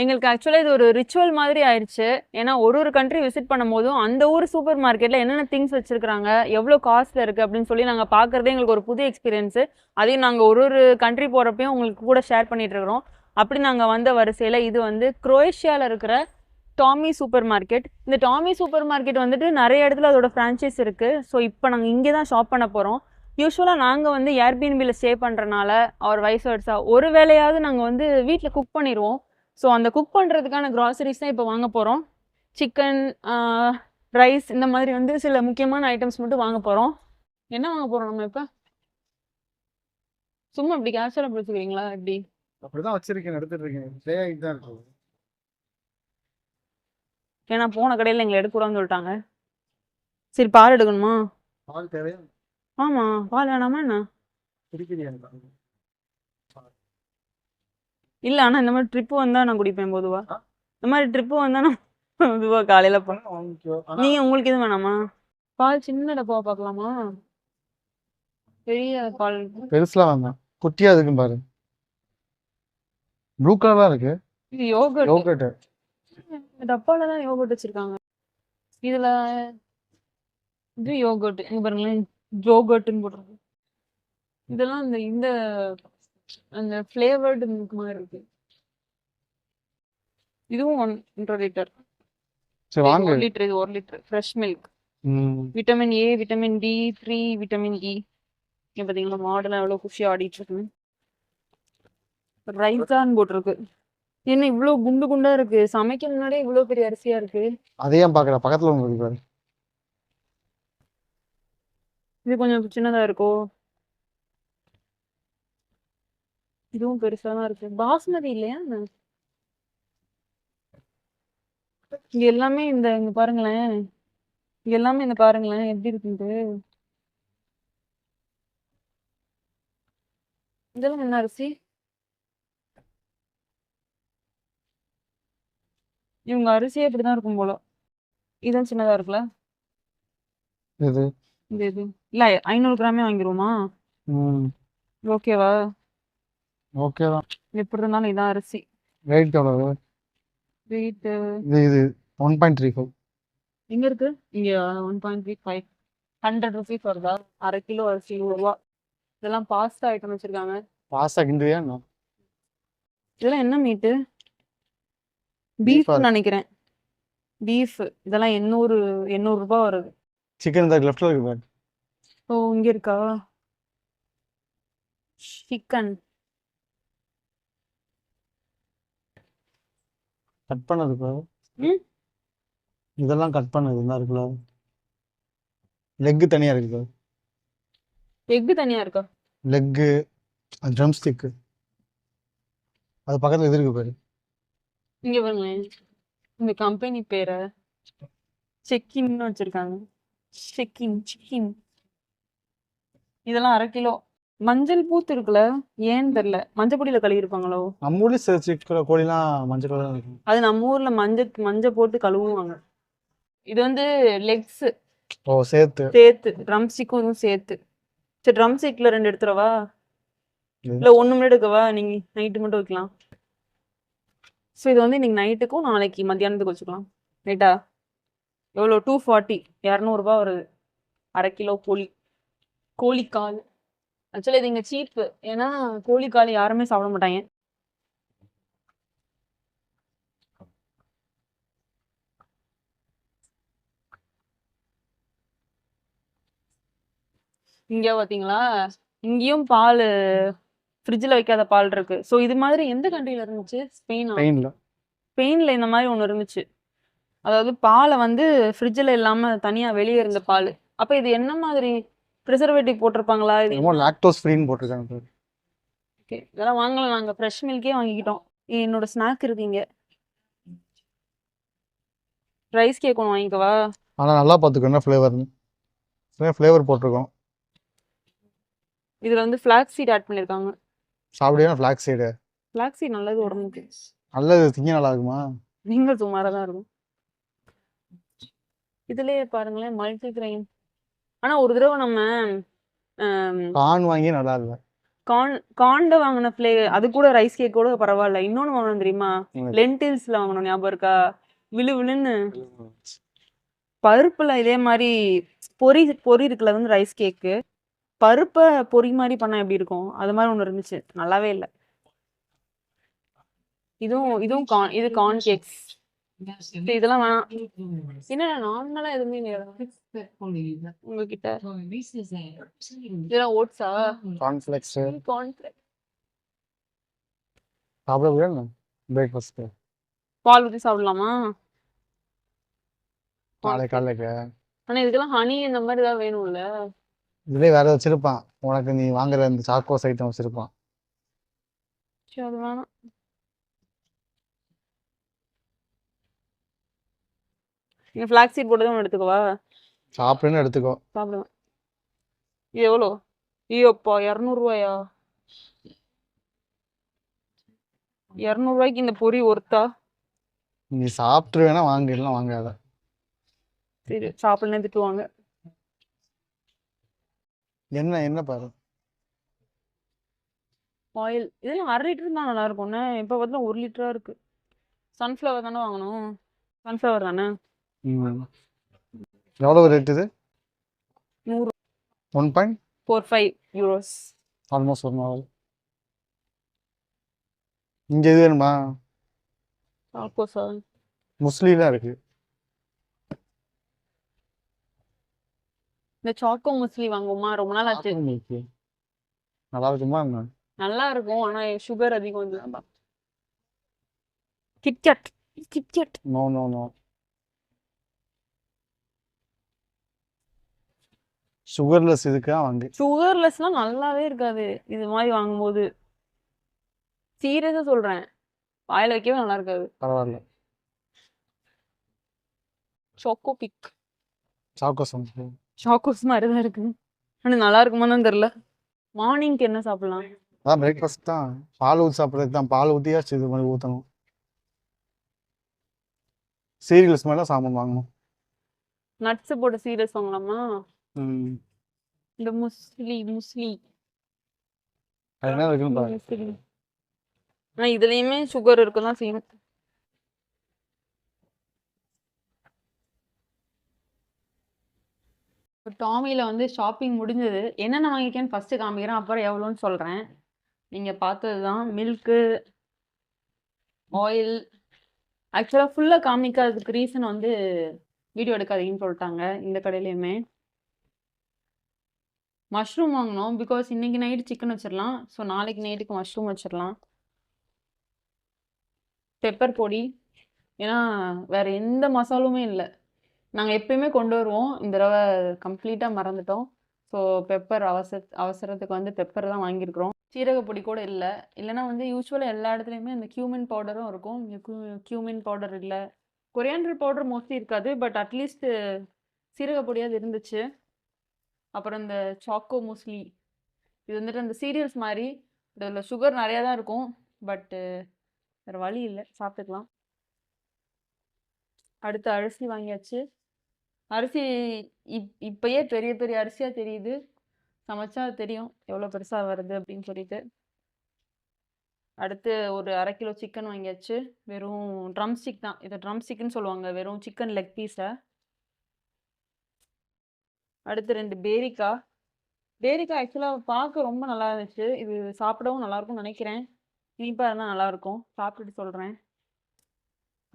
எங்களுக்கு ஆக்சுவலா இது ஒரு ரிச்சுவல் மாதிரி ஆயிருச்சு. ஏன்னா ஒரு கண்ட்ரி விசிட் பண்ணும்போதும், அந்த ஊர் சூப்பர் மார்க்கெட்ல என்னென்ன திங்ஸ் வச்சிருக்காங்க, எவ்வளோ காஸ்ட்ல இருக்கு அப்படின்னு சொல்லி நாங்க பார்க்கறதே எங்களுக்கு ஒரு புது எக்ஸ்பீரியன்ஸ். அதையும் நாங்க ஒரு கண்ட்ரி போறப்பயும் உங்களுக்கு கூட ஷேர் பண்ணிட்டு இருக்கிறோம். அப்படி நாங்க வந்த வரிசையில இது வந்து குரோயேஷியால இருக்கிற டாமி சூப்பர் மார்க்கெட். இந்த டாமி சூப்பர் மார்க்கெட் வந்துட்டு நிறைய இடத்துல அதோட ஃப்ரான்ச்சைஸ் இருக்கு. ஸோ இப்போ நாங்கள் இங்கே தான் ஷாப் பண்ண போகிறோம். யூஸ்வலாக நாங்கள் வந்து ஏர்பிஎன்பியில் ஸ்டே பண்ணுறனால அவர் வைஸ் வர்ஸா ஒரு வேளையாவது நாங்கள் வந்து வீட்டில் குக் பண்ணிடுவோம். ஸோ அந்த குக் பண்ணுறதுக்கான க்ராசரிஸ் தான் இப்போ வாங்க போகிறோம். சிக்கன், ரைஸ், இந்த மாதிரி வந்து சில முக்கியமான ஐட்டம்ஸ் மட்டும் வாங்க போகிறோம். என்ன வாங்க போகிறோம் நம்ம இப்போ? சும்மா இப்படி கேஷுவலாக பிடிச்சிக்கிறீங்களா இப்படி? அப்படிதான் வச்சிருக்கேன், எடுத்துட்டு இருக்கேன். ப்ளே ஆகிட்டு தான் இருக்கு. ஏன்னா போன கடையில் எங்களை எடுக்கூடாதுன்னு சொல்லிட்டாங்க. சரி, பால் எடுக்கணுமா? பால் தேவையா? ஆமாம், பால் வேணாமா என்ன? குடிக்கிறியா? இல்லை, ஆனால் இந்த மாதிரி ட்ரிப்பு வந்தால் நான் குடிப்பேன் பொதுவா. இந்த மாதிரி ட்ரிப்பு வந்தால் நான் பொதுவாக காலையில் வாங்கிக்கோ. நீங்கள் உங்களுக்கு எதுவும் வேணாமா? பால் சின்ன டப்பாவை பார்க்கலாமா? பெரிய பால் பெருசுலாம் வேண்டாம், குட்டியா இருக்குன்னு பாரு. ப்ளூ கலர்லாம் இருக்கு. இது யோகர்ட். யோகர்ட். டப்பால தான் யோகர்ட் வச்சிருக்காங்க. இதுல இது யோகர்ட், இங்க பாருங்களேன், ஜோகர்ட்னு போட்டிருக்கு. இதெல்லாம் இந்த இந்த அந்த ஃப்ளேவர்டு மில்க் மாதிரி இருக்கு. இதுவும் 1.5 லிட்டர். சரி வாங்க. 1 லிட்டர், இது 1 litre fresh milk. Vitamin A, vitamin D3, vitamin E. இங்க பாத்தீங்களா மாடெல்லாம் எவ்வளவு குஷியா ஆடிட்டு இருக்கு. ரைஸான்னு போட்டிருக்கு. என்ன இவ்வளவு குண்டு குண்டா இருக்கு? சமைக்க முன்னாடியே இவ்வளவு பெரிய அரிசியா இருக்கு. அதையும் பாக்குற பக்கத்துல ஒன்று இருக்கு பாரு. இது கொஞ்சம் சின்னதா இருக்கோ? இதுவும் பெருசா தான் இருக்கு. பாஸ்மதி இல்லையா? இங்க எல்லாமே இங்க பாருங்களேன், இங்க எல்லாமே இந்த பாருங்களேன் எப்படி இருக்குன்ட்டு. இதெல்லாம் என்ன அரிசி? இவங்க அரிசியே இப்படிதான் இருக்கும் போல. இதுவும் சின்னதா இருக்குல்ல? இது இது இல்ல, 500 கிராமே வாங்கிருவோமா? ஓகேவா? ஓகே தான். எப்படி இருந்தாலும் இதான் அரிசி. ரேட் எவ்வளவு? வெயிட் இது 1.35. எங்க இருக்கு? இங்க 1.35. 100 ருபீஸ் வருதா? அரை கிலோ அரிசி 100 ரூபா. இதெல்லாம் பாஸ்தா ஐட்டம் வச்சிருக்காங்க. பாஸ்தா கிண்டுவியா? இதெல்லாம் என்ன மீட்டு? பீஃப் நினைக்கிறேன். பீஃப். இதெல்லாம் 800 ரூபாய் வருது. சிக்கன் இந்த லெஃப்ட்ல இருக்கு பாரு. ஓ, இங்க இருக்கா சிக்கன்? கட் பண்ணது பாரு. இதெல்லாம் கட் பண்ணது தான் இருக்குல்ல. லெக் தனியா இருக்கு பாரு. எக் தனியா இருக்கா? லெக், ட்ரம் ஸ்டிக், அது பக்கத்துல இது இருக்கு பாரு. இங்க பாருங்களேன், இந்த கம்பெனி பேரை செக்கின்னு வச்சிருக்காங்க. சிக்கின். இதெல்லாம் அரை கிலோ. மஞ்சள் பூத்து இருக்குல்ல, ஏன்னு தெரியல. மஞ்சள் பொடியில கழுவி இருப்பாங்களோ? நம்ம ஊர்ல சிக்கல கோழிலாம் மஞ்சள் கலர் இருக்கும். அது நம்ம ஊர்ல மஞ்சள் போட்டு கழுவுவாங்க. இது வந்து லெக்ஸ். ஓ, சேர்த்து ட்ரம் ஸ்டிக்கும் இதுவும் சேர்த்து. சரி, ட்ரம் ஸ்டிக்ல 2 எடுத்துறவா? இல்ல 1 மணி எடுக்கவா? நீங்க நைட்டு மட்டும் வைக்கலாம். ஸோ இது வந்து இன்னைக்கு நைட்டுக்கும் நாளைக்கு மத்தியானத்துக்கு வச்சுக்கலாம். ரைட்டா? எவ்வளோ? 240, 200 ரூபாய் வருது அரை கிலோ கோழிக்கால். ஆக்சுவலி இது இங்க சீப்பு. ஏன்னா கோழிக்கால் யாருமே சாப்பிட மாட்டாங்க. இங்க பாத்தீங்களா, இங்கேயும் பால் ஃப்ரிட்ஜில் வைக்காத பால் இருக்கு. ஸோ இது மாதிரி எந்த கண்ட்ரில இருந்துச்சு? ஸ்பெயின்ல இந்த மாதிரி ஒன்று இருந்துச்சு. அதாவது பாலை வந்து ஃப்ரிட்ஜில் இல்லாம தனியா வெளியே இருந்த பால். அப்ப இது என்ன மாதிரி ப்ரிசர்வேட்டிவ் போட்டிருப்பாங்களா? இது லாக்டோஸ் ஃப்ரீன்னு போட்டிருக்காங்க. ஓகே, இதெல்லாம் வாங்கலாம். நாங்க ஃப்ரெஷ் மில்கே வாங்கிக்கிட்டோம். என்னோட ஸ்நாக் இருக்கீங்க. ரைஸ் கேக் ஒன்று வாங்கிக்கவா? ஆனா நல்லா பார்த்துக்கோ என்ன ஃப்ளேவர்னு. ஃப்ளேவர் போட்டிருக்கோம். இதுல வந்து ஃபிளாக்ஸ் சீட் ஆட் பண்ணிருக்காங்க. சாப்பிடுவா ஃபிளாக்ஸ் சீடு? ஃபிளாக்ஸ் சீட் நல்லது உடம்புக்கு. நல்லது, திங்க நல்லா இருக்குமா? நீங்கள் சுமாராக தான் இருக்கும். இதுலயே பாருங்களேன், மல்டி கிரெயின். ஆனா ஒரு தடவை நம்ம கார்ன் வாங்கி நல்லா இல்லை. கார்ன்ல வாங்கின அது கூட ரைஸ் கேக் கூட பரவாயில்ல. இன்னொன்னு வாங்கணும் தெரியுமா? லென்டில்ஸ்ல வாங்கணும், ஞாபகம் இருக்கா? விழு விழுன்னு பருப்புல இதே மாதிரி பொரி பொரி இருக்குல்ல, அது வந்து ரைஸ் கேக்கு. பருப்பை பொரி மாதிரி பண்ணா எப்படி இருக்கும், அது மாதிரி ஒண்ணு இருந்துச்சு, நல்லாவே இல்லை. இதுவும் இது கார்ன் கேக்ஸ். இதெல்லாம் வேணாம். என்ன நார்மலா எதுவுமே இல்லையா உங்ககிட்ட? இதெல்லாம் ஓட்ஸா? Cornflakes cornflakes. சாப்பிட வேணும் பிரேக்ஃபாஸ்ட் பால் ஊற்றி சாப்பிடலாமா? நாளை காலைக்கு. ஆனா இதுக்கெல்லாம் ஹனி இந்த மாதிரி ஏதாவது வேணும்ல. இதுலேயே வேற வச்சிருப்பான் உனக்கு, நீ வாங்குற இந்த சாக்கோஸ் ஐட்டம் வச்சிருப்பான். சரி, அது வேணாம். நீங்க ஃபிளாக் சீட் போட்டு தான் எடுத்துக்கவா? சாப்பிடுன்னு எடுத்துக்கோ. சாப்பிடுவேன். இது எவ்வளோ? ஐயோப்பா, 200 ரூபாயா? 200 ரூபாய்க்கு இந்த பொரி ஒர்த்தா? நீ சாப்பிட்டுருவேனா வாங்க, இல்லைன்னா வாங்காத. சரி, சாப்பிடலாம் திட்டுவாங்க. என்ன என்ன பாரு ஆயில் இதெல்லாம் 1/2 லிட்டர் தான் நல்லா இருக்கும்ண்ணே. இப்போ பார்த்தா 1 லிட்டரா இருக்கு. சன்ஃப்ளவர் தானே வாங்கணும். சன்ஃப்ளவர் தானே. எவ்வளோ ரேட் இது? 100. 1.45 €1.45. Almost 1 hour. இங்கே இது வேணுமா? சாக்கோஸா? முஸ்லிலாம் இருக்கு. இந்த சாக்கோ முஸ்லி வாங்குவோமா, ரொம்ப நாள் ஆச்சு. இருக்கு. நல்லா இருக்குமா என்ன? நல்லா இருக்கும், ஆனா சுகர் அதிகம் வந்து. KitKat. KitKat no no no. Sugarless இதுக்கா வாங்க. சுகர்லெஸ்லாம் நல்லாவே இருக்காது இது மாதிரி வாங்கும்போது. சீரியஸா சொல்றேன், வாயில வைக்கவே நல்லா இருக்காது. பரவாயில்ல. Choco big. சாக்கோஸ் சாக்கோஸ் மாதிரி தான் இருக்கு, ஆனால் நல்லா இருக்குமான்னு தெரியல. மார்னிங்க்கு என்ன சாப்பிடலாம்? அதான் பிரேக்ஃபாஸ்ட் தான். பால் ஊற்றி சாப்பிட்றதுக்கு தான். பால் ஊற்றியாச்சு இது மாதிரி ஊற்றணும். சீரியல்ஸ் மேலே சாமான் வாங்கணும். நட்ஸ் போட்ட சீரியஸ் வாங்கலாமா? ம். இந்த முஸ்லி அது என்ன இருக்குன்னு பாரு. முஸ்லி. ஆனால் இதுலேயுமே சுகர் இருக்க தான் செய்யும். டாமியில் வந்து ஷாப்பிங் முடிஞ்சது. என்னென்ன வாங்கியிருக்கேன்னு ஃபஸ்ட்டு காமிக்கிறேன், அப்புறம் எவ்வளோன்னு சொல்கிறேன். நீங்கள் பார்த்தது தான் மில்க்கு, ஆயில். ஆக்சுவலாக ஃபுல்லாக காமிக்காததுக்கு ரீசன் வந்து வீடியோ எடுக்காதீங்கன்னு சொல்லிட்டாங்க இந்த கடையிலையுமே. மஷ்ரூம் வாங்கினோம், பிகாஸ் இன்னைக்கு நைட்டு சிக்கன் வச்சிடலாம், ஸோ நாளைக்கு நைட்டுக்கு மஷ்ரூம் வச்சிடலாம். பெப்பர் பொடி, ஏன்னா வேறு எந்த மசாலுமே இல்லை. நாங்கள் எப்பயுமே கொண்டு வருவோம், இந்த தடவை கம்ப்ளீட்டாக மறந்துட்டோம். ஸோ பெப்பர் அவசரத்துக்கு வந்து பெப்பர் தான் வாங்கியிருக்கிறோம். சீரக பொடி கூட இல்லை. இல்லைன்னா வந்து யூஸ்வலாக எல்லா இடத்துலையுமே இந்த கியூமின் பவுடரும் இருக்கும், இங்கே கியூமின் பவுடர் இல்லை. கொரியாண்டர் பவுடர் மோஸ்ட்லி இருக்காது, பட் அட்லீஸ்ட் சீரக பொடியாவது இருந்துச்சு. அப்புறம் இந்த சாக்கோ முஸ்லி, இது வந்துட்டு அந்த சீரியல்ஸ் மாதிரி. இதில் சுகர் நிறையா தான் இருக்கும், பட்டு வேறு வழி இல்லை, சாப்பிட்டுக்கலாம். அடுத்து அரிசி வாங்கியாச்சு. அரிசி இப்பயே பெரிய பெரிய அரிசியாக தெரியுது, சமைச்சா தெரியும் எவ்வளோ பெருசாக வருது அப்படின்னு சொல்லிட்டு. அடுத்து ஒரு 1/2 கிலோ சிக்கன் வாங்கியாச்சு. வெறும் ட்ரம் ஸ்டிக் தான், இதை ட்ரம் ஸ்டிக்னு சொல்லுவாங்க, வெறும் சிக்கன் லெக் பீஸை. அடுத்து 2 பேரிக்காய். பேரிக்காய் ஆக்சுவலாக பார்க்க ரொம்ப நல்லா இருந்துச்சு, இது சாப்பிடவும் நல்லாயிருக்கும்னு நினைக்கிறேன். இனிப்பாக இருந்தால் நல்லாயிருக்கும், சாப்பிட்டுட்டு சொல்கிறேன்.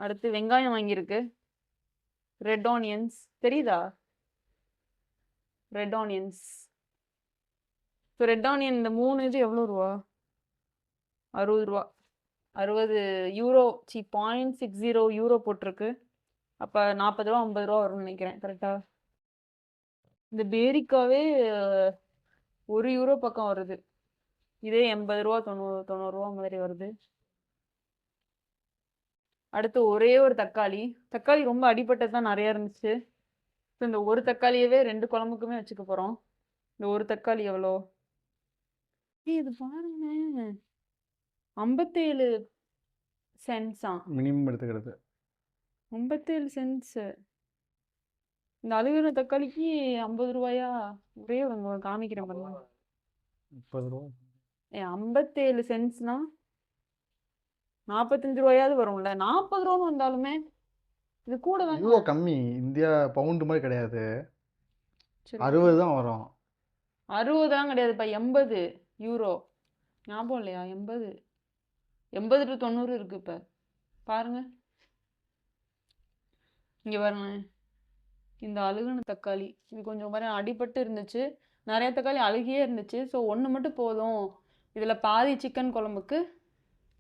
அடுத்து வெங்காயம் வாங்கியிருக்கு. ரெட் ஆனியன்ஸ் தெரியுதா? Red onions. So red onion இந்த 3 இது எவ்வளோ ரூபா? 60 ரூபா. 60 யூரோ. 0.60 யூரோ போட்டிருக்கு. அப்போ 40 ரூபா 50 ரூபா வரும்னு நினைக்கிறேன், கரெக்டாக? இந்த பேரிக்காவே 1 யூரோ பக்கம் வருது, இதே 80 ரூபா 90 ரூபா மாதிரி வருது. அடுத்து ஒரே ஒரு தக்காளி. தக்காளி ரொம்ப அடிபட்டது தான் நிறையா இருந்துச்சு. ஸோ இந்த ஒரு தக்காளியவே 2 குழம்புக்குமே வச்சுக்க போகிறோம். இந்த ஒரு தக்காளி எவ்வளோ? இது பாருங்க, 57 சென்ட்ஸா? மினிமம் எடுத்துக்கிறது 57 சென்ட்ஸு. இந்த அழுகிற தக்காளிக்கு 50 ரூபாயா? ஒரே ஒரு காமிக்கிறேன் பாருங்க. 30 ரூபா. 57 சென்ட்ஸ்னா 45 ரூபாயாவது வரும்ல. 40 ரூபான்னு வந்தாலுமே இது கூட தானே. யூரோ கம்மி, இந்தியா பவுண்டு மாதிரி கிடையாது, சரி 60 தான் வரும். 60 கிடையாதுப்பா, 80 யூரோ. ஞாபகம் இல்லையா? 80 to 90 இருக்கு இப்ப. பாருங்க, இங்க பாருங்க. இந்த அழுகுன தக்காளி இது கொஞ்சம் பாரு அடிபட்டு இருந்துச்சு. நிறைய தக்காளி அழுகியே இருந்துச்சு. ஸோ ஒன்று மட்டும் போதும். இதில் பாதி சிக்கன் குழம்புக்கு,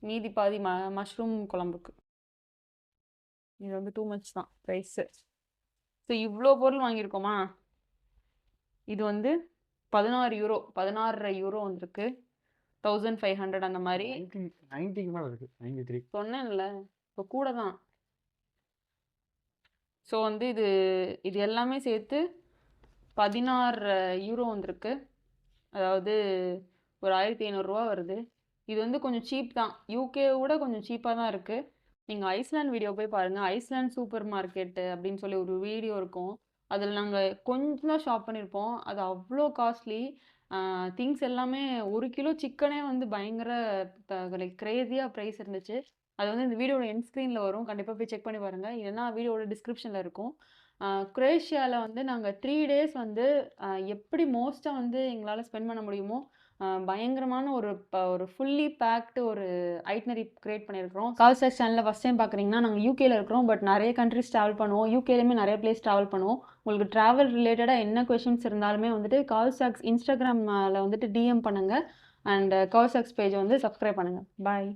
மீதி பாதி மஷ்ரூம் குழம்புக்கு. இது வந்து டூ மச் தான் ப்ரைஸு. ஸோ இவ்வளோ பொருள் வாங்கியிருக்கோமா, இது வந்து 16 யூரோ, 16.5 யூரோ வந்திருக்கு. 1500 அந்த மாதிரி 90க்கு மேலே இருக்கு, 93. சொன்னேன்ல, இப்போ கூட தான். ஸோ வந்து இது எல்லாமே சேர்த்து 16 யூரோ வந்திருக்கு. அதாவது ஒரு 1500 ரூபா வருது. இது வந்து கொஞ்சம் சீப் தான், யூகே விட கொஞ்சம் சீப்பாக தான் இருக்குது. நீங்கள் ஐஸ்லாண்ட் வீடியோ போய் பாருங்கள். ஐஸ்லாண்ட் சூப்பர் மார்க்கெட்டு அப்படின்னு சொல்லி ஒரு வீடியோ இருக்கும். அதில் நாங்கள் கொஞ்சம் தான் ஷாப் பண்ணியிருப்போம். அது அவ்வளோ காஸ்ட்லி. திங்ஸ் எல்லாமே 1 கிலோ சிக்கனே வந்து பயங்கர லைக் க்ரேஸியாக ப்ரைஸ் இருந்துச்சு. அது வந்து இந்த வீடியோட எண்ட் ஸ்க்ரீனில் வரும், கண்டிப்பாக போய் செக் பண்ணி பாருங்கள். இல்லைன்னா வீடியோட டிஸ்கிரிப்ஷனில் இருக்கும். குரேஷியாவில் வந்து நாங்கள் 3 டேஸ் வந்து எப்படி மோஸ்ட்டாக வந்து எங்களால் ஸ்பெண்ட் பண்ண முடியுமோ பயங்கரமான ஒரு ஃபுல்லி பேக்டு ஒரு ஐட்னரி க்ரியேட் பண்ணியிருக்கிறோம். கால்சாக்ஸ் சேனலில் ஃபஸ்ட் டைம் பார்க்குறீங்கன்னா, நாங்கள் யூகேல இருக்கிறோம், பட் நிறைய கண்ட்ரிஸ் ட்ராவல் பண்ணுவோம். யூகேலையுமே நிறைய பிளேஸ் ட்ராவல் பண்ணுவோம். உங்களுக்கு ட்ராவல் ரிலேட்டடாக என்ன கொஷின்ஸ் இருந்தாலுமே வந்துட்டு கால்சாக்ஸ் இன்ஸ்டாகிராமில் வந்துட்டு டிஎம் பண்ணுங்கள். அண்ட் கால்சாக்ஸ் பேஜை வந்து சப்ஸ்கிரைப் பண்ணுங்கள். பாய்.